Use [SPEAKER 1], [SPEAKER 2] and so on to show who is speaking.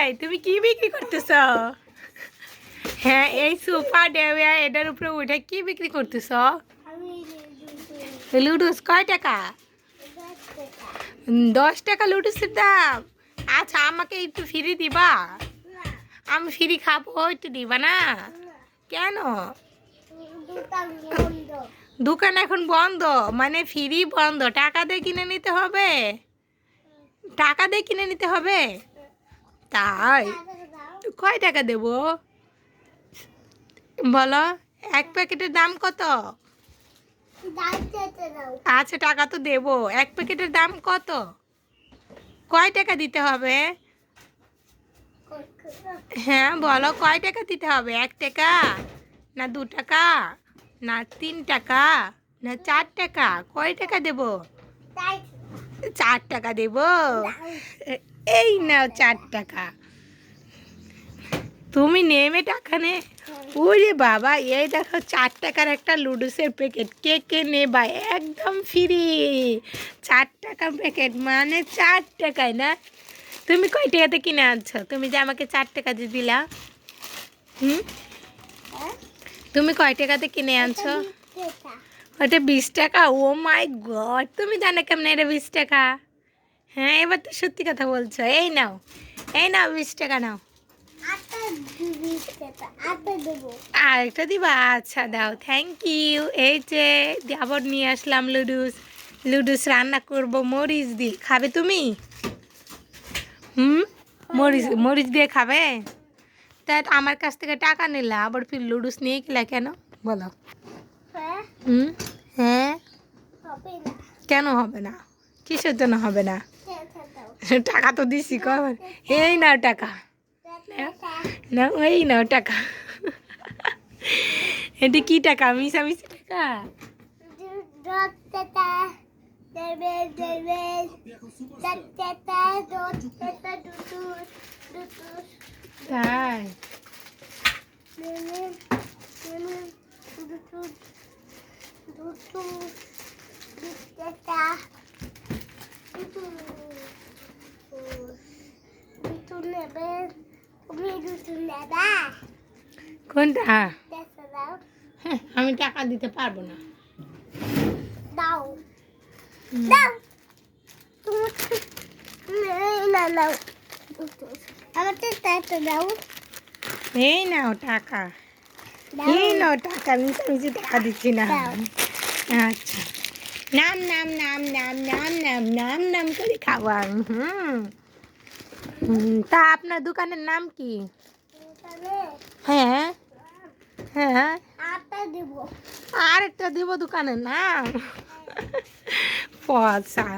[SPEAKER 1] এই তুমি কি বিক্রি করতেছ? হ্যাঁ, এই সোফা ডেওয়া এটার উপরে উঠে কি বিক্রি করতেছ? লুডুস কয় টাকা? 10 টাকা লুডুসের দাম। আচ্ছা, আমাকে একটু ফ্রি দিবা? আমি ফ্রি খাবো, একটু দিবা না? কেন? দোকান এখন বন্ধ? মানে ফ্রি বন্ধ, টাকা দিয়ে কিনে নিতে হবে? টাকা দিয়ে কিনে নিতে হবে? তাই? কয় টাকা দেব বলো? এক প্যাকেটের দাম কত? আচ্ছা, টাকা তো দেবো। এক প্যাকেটের দাম কত? কয় টাকা দিতে হবে? হ্যাঁ বলো, কয় টাকা দিতে হবে? 1 টাকা, না 2 টাকা, না 3 টাকা, না 4 টাকা? কয় টাকা দেব? 4 টাকা দেব। এই নাও 4 টাকা। তুমি নেমে টাকা নে। ওরে বাবা, এই দেখো 4 টাকার একটা লুডুসের প্যাকেট। কে কে নেবা? একদম ফ্রি। 4 টাকার প্যাকেট মানে 4 টাকায় না? তুমি কয় টাকাতে কিনে আনছো? তুমি যে আমাকে 4 টাকা দিয়ে দিলা। হুম, তুমি কয় টাকাতে কিনে আনছো? ওটা 20 টাকা? ও মাই গড, তুমি জানো কেমন এটা 20 টাকা? হ্যাঁ, এবার তো সত্যি কথা বলছো। এই নাও, এই নাও 20 টাকা নাও। আর একটা দিবা? আচ্ছা দাও, থ্যাংক ইউ। এই যে আবার নিয়ে আসলাম লুডুস। লুডুস রান্না করব মরিচ দিয়ে। খাবে তুমি? হুম, মরিচ মরিচ দিয়ে খাবে? তা আমার কাছ থেকে টাকা নিলা, আবার ফির লুডুস নিয়ে গেলা কেন বলো? হুম, হ্যাঁ, কেন হবে না? কিসের জন্য হবে না? টাকা তো দিছি কখন। এই নাও টাকা, না এই নাও টাকা। এটা কি টাকা? মিশামিশি টাকা? তাই? কোনটা? হ্যাঁ, আমি টাকা দিতে পারবো না।
[SPEAKER 2] দাও
[SPEAKER 1] হুম।
[SPEAKER 2] দাও না নাও আমার তো দাও
[SPEAKER 1] এই নাও টাকা, এই নাও টাকা। মিশামিশি টাকা দিচ্ছি না। আচ্ছা, নাম নাম নাম নাম নাম নাম নাম নাম করে খাবার। তা আপনার দোকানের নাম কি? হ্যাঁ, হ্যাঁ, আর একটা দিব দোকানের নাম? পয়সা